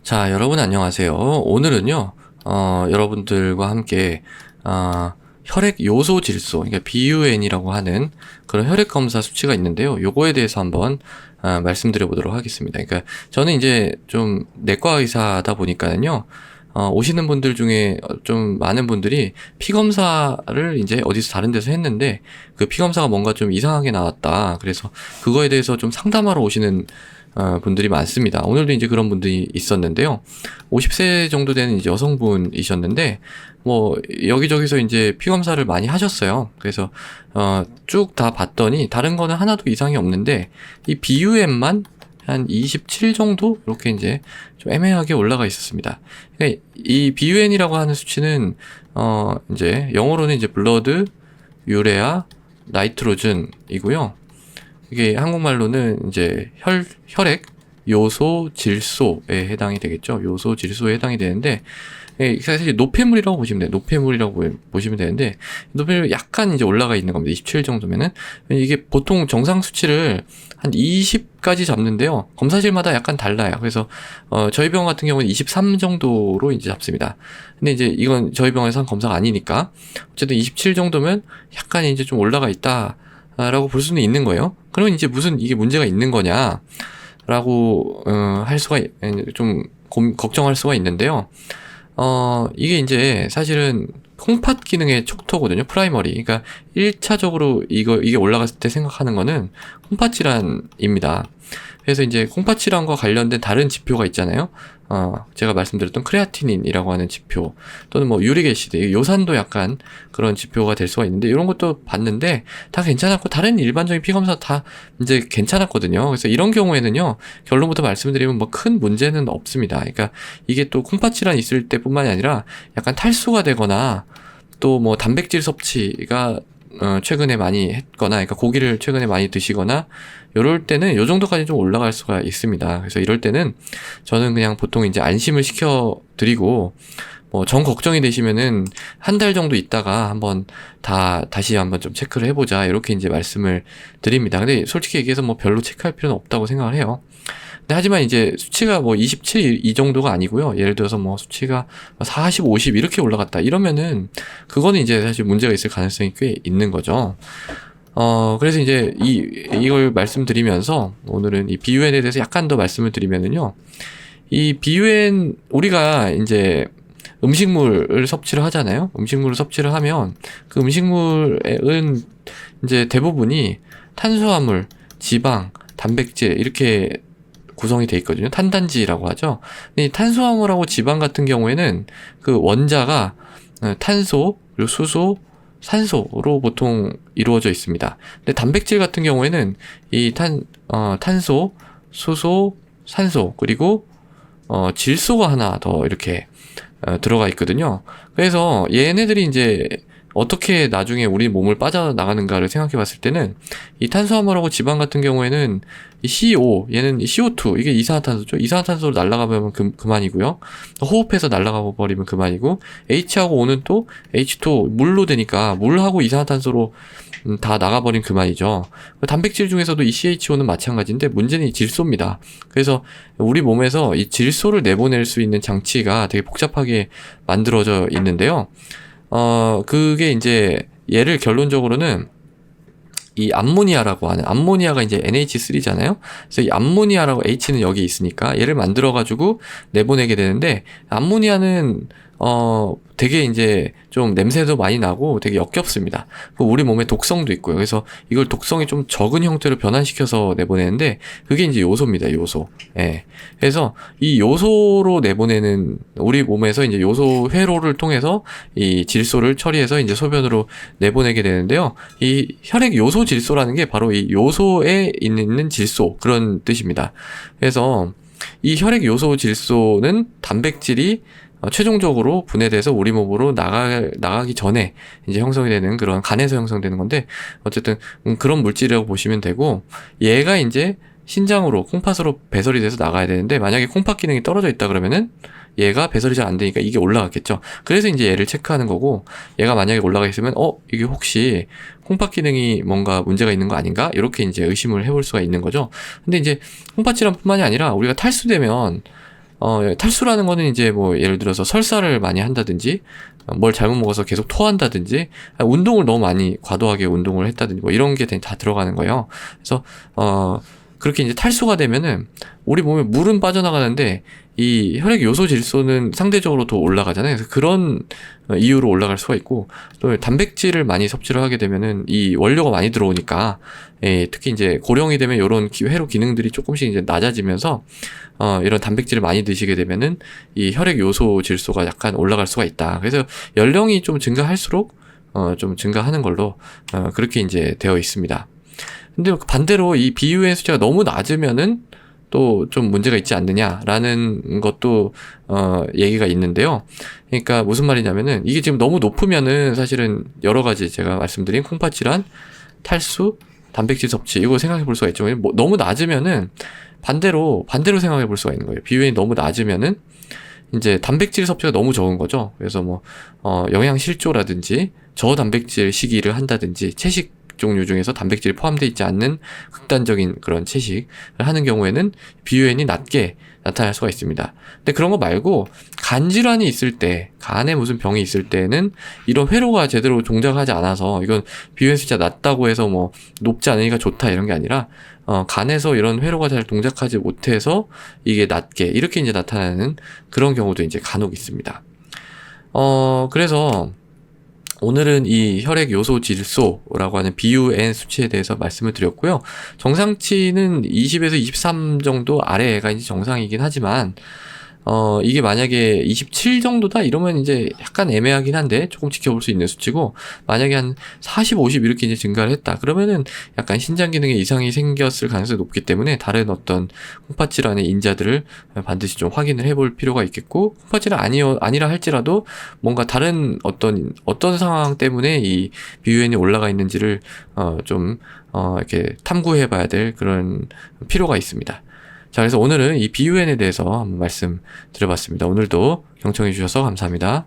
자, 여러분 안녕하세요. 오늘은요, 여러분들과 함께, 혈액 요소 질소, 그러니까 BUN이라고 하는 그런 혈액 검사 수치가 있는데요. 요거에 대해서 한번, 말씀드려 보도록 하겠습니다. 그러니까 저는 이제 좀 내과 의사다 보니까는요, 오시는 분들 중에 좀 많은 분들이 피 검사를 이제 어디서 다른 데서 했는데 그 피 검사가 뭔가 좀 이상하게 나왔다. 그래서 그거에 대해서 좀 상담하러 오시는 분들이 많습니다. 오늘도 이제 그런 분들이 있었는데요. 50세 정도 되는 이제 여성분이셨는데, 뭐, 여기저기서 이제 피검사를 많이 하셨어요. 그래서, 쭉 다 봤더니, 다른 거는 하나도 이상이 없는데, 이 BUM만 한 27 정도? 이렇게 이제 좀 애매하게 올라가 있었습니다. 그러니까 이 BUN이라고 하는 수치는, 이제 영어로는 이제 블러드, 유레아, 나이트로즌이고요. 이게 한국말로는 이제 혈액 요소 질소에 해당이 되겠죠. 요소 질소에 해당이 되는데, 사실 노폐물이라고 보시면 돼요. 노폐물이라고 보시면 되는데, 노폐물이 약간 이제 올라가 있는 겁니다. 27 정도면은. 이게 보통 정상 수치를 한 20까지 잡는데요. 검사실마다 약간 달라요. 그래서, 저희 병원 같은 경우는 23 정도로 이제 잡습니다. 근데 이제 이건 저희 병원에서 한 검사가 아니니까, 어쨌든 27 정도면 약간 이제 좀 올라가 있다. 라고 볼 수는 있는 거예요. 그러면 이제 무슨 이게 문제가 있는 거냐 라고 할 수가 좀 걱정할 수가 있는데요. 이게 이제 사실은 콩팥 기능의 척도거든요. 프라이머리. 그러니까 1차적으로 이게 올라갔을 때 생각하는 거는 콩팥 질환입니다. 그래서 이제 콩팥 질환과 관련된 다른 지표가 있잖아요. 제가 말씀드렸던 크레아티닌이라고 하는 지표, 또는 뭐 유릭 애시드, 요산도 약간 그런 지표가 될 수가 있는데, 이런 것도 봤는데 다 괜찮았고, 다른 일반적인 피 검사 다 이제 괜찮았거든요. 그래서 이런 경우에는요, 결론부터 말씀드리면 뭐 큰 문제는 없습니다. 그러니까 이게 또 콩팥 질환 있을 때뿐만이 아니라 약간 탈수가 되거나, 또 뭐 단백질 섭취가 최근에 많이 했거나, 그러니까 고기를 최근에 많이 드시거나, 요럴 때는 요 정도까지 좀 올라갈 수가 있습니다. 그래서 이럴 때는 저는 그냥 보통 이제 안심을 시켜드리고, 뭐 정 걱정이 되시면은 한 달 정도 있다가 한번 다시 한번 좀 체크를 해보자, 이렇게 이제 말씀을 드립니다. 근데 솔직히 얘기해서 뭐 별로 체크할 필요는 없다고 생각을 해요. 근데 하지만 이제 수치가 뭐 27 이 정도가 아니고요. 예를 들어서 뭐 수치가 40, 50 이렇게 올라갔다 이러면은 그거는 이제 사실 문제가 있을 가능성이 꽤 있는 거죠. 그래서 이제 이걸 말씀드리면서 오늘은 이 BUN에 대해서 약간 더 말씀을 드리면은요. 이 BUN, 우리가 이제 음식물을 섭취를 하잖아요. 음식물을 섭취를 하면 그 음식물은 이제 대부분이 탄수화물, 지방, 단백질 이렇게 구성이 돼 있거든요. 탄단지라고 하죠. 근데 이 탄수화물하고 지방 같은 경우에는 그 원자가 탄소, 그리고 수소, 산소로 보통 이루어져 있습니다. 근데 단백질 같은 경우에는 이 탄소, 수소, 산소, 그리고 질소가 하나 더 이렇게 들어가 있거든요. 그래서 얘네들이 이제 어떻게 나중에 우리 몸을 빠져나가는가를 생각해 봤을 때는, 이 탄수화물하고 지방 같은 경우에는 이 CO, 얘는 CO2, 이게 이산화탄소죠. 이산화탄소로 날아가면 그만이고요. 호흡해서 날아가 버리면 그만이고, H하고 O는 또 H2, 물로 되니까 물하고 이산화탄소로 다 나가버린 그만이죠. 단백질 중에서도 이 CHO는 마찬가지인데, 문제는 이 질소입니다. 그래서 우리 몸에서 이 질소를 내보낼 수 있는 장치가 되게 복잡하게 만들어져 있는데요. 그게 이제 얘를 결론적으로는 이 암모니아라고 하는, 암모니아가 이제 NH3잖아요. 그래서 이 암모니아라고, H는 여기 있으니까 얘를 만들어 가지고 내보내게 되는데, 암모니아는 되게 이제 좀 냄새도 많이 나고 되게 역겹습니다. 우리 몸에 독성도 있고요. 그래서 이걸 독성이 좀 적은 형태로 변환시켜서 내보내는데, 그게 이제 요소입니다. 요소. 예. 그래서 이 요소로 내보내는, 우리 몸에서 이제 요소 회로를 통해서 이 질소를 처리해서 이제 소변으로 내보내게 되는데요. 이 혈액 요소 질소라는 게 바로 이 요소에 있는 질소, 그런 뜻입니다. 그래서 이 혈액 요소 질소는 단백질이 최종적으로 분해돼서 우리 몸으로 나가기 전에 이제 형성이 되는, 그런 간에서 형성되는 건데, 어쨌든 그런 물질이라고 보시면 되고, 얘가 이제 신장으로, 콩팥으로 배설이 돼서 나가야 되는데, 만약에 콩팥 기능이 떨어져 있다 그러면은 얘가 배설이 잘 안 되니까 이게 올라갔겠죠. 그래서 이제 얘를 체크하는 거고, 얘가 만약에 올라가 있으면 이게 혹시 콩팥 기능이 뭔가 문제가 있는 거 아닌가? 이렇게 이제 의심을 해볼 수가 있는 거죠. 근데 이제 콩팥 질환뿐만이 아니라 우리가 탈수되면 탈수라는 거는 이제 뭐 예를 들어서 설사를 많이 한다든지 뭘 잘못 먹어서 계속 토한다든지 운동을 너무 많이 과도하게 운동을 했다든지 뭐 이런 게 다 들어가는 거예요. 그래서 그렇게 이제 탈수가 되면은 우리 몸에 물은 빠져나가는데 이 혈액 요소 질소는 상대적으로 더 올라가잖아요. 그래서 그런 이유로 올라갈 수가 있고, 또 단백질을 많이 섭취를 하게 되면은 이 원료가 많이 들어오니까 특히 이제 고령이 되면 이런 회로 기능들이 조금씩 이제 낮아지면서 이런 단백질을 많이 드시게 되면은 이 혈액 요소 질소가 약간 올라갈 수가 있다. 그래서 연령이 좀 증가할수록 좀 증가하는 걸로 그렇게 이제 되어 있습니다. 근데 반대로 이 BUN 숫자가 너무 낮으면은 또 좀 문제가 있지 않느냐라는 것도 얘기가 있는데요. 그러니까 무슨 말이냐면은 이게 지금 너무 높으면은 사실은 여러 가지 제가 말씀드린 콩팥 질환, 탈수, 단백질 섭취 이거 생각해 볼 수가 있죠. 뭐 너무 낮으면은 반대로 생각해 볼 수가 있는 거예요. BUN이 너무 낮으면은 이제 단백질 섭취가 너무 적은 거죠. 그래서 뭐 영양 실조라든지 저단백질 식이를 한다든지 채식 종류 중에서 단백질이 포함되어 있지 않는 극단적인 그런 채식을 하는 경우에는 BUN이 낮게 나타날 수가 있습니다. 근데 그런 거 말고 간 질환이 있을 때, 간에 무슨 병이 있을 때는 이런 회로가 제대로 동작하지 않아서 이건 BUN 숫자 낮다고 해서 뭐 높지 않으니까 좋다 이런 게 아니라 간에서 이런 회로가 잘 동작하지 못해서 이게 낮게 이렇게 이제 나타나는 그런 경우도 이제 간혹 있습니다. 그래서 오늘은 이 혈액 요소 질소라고 하는 BUN 수치에 대해서 말씀을 드렸고요. 정상치는 20에서 23 정도 아래가 이제 정상이긴 하지만 이게 만약에 27 정도다 이러면 이제 약간 애매하긴 한데 조금 지켜볼 수 있는 수치고, 만약에 한 40, 50 이렇게 이제 증가를 했다 그러면은 약간 신장 기능에 이상이 생겼을 가능성이 높기 때문에 다른 어떤 콩팥 질환의 인자들을 반드시 좀 확인을 해볼 필요가 있겠고, 콩팥 질환 아니라 할지라도 뭔가 다른 어떤 상황 때문에 이 BUN이 올라가 있는지를 이렇게 탐구해 봐야 될 그런 필요가 있습니다. 자, 그래서 오늘은 이 BUN에 대해서 한번 말씀 드려봤습니다. 오늘도 경청해 주셔서 감사합니다.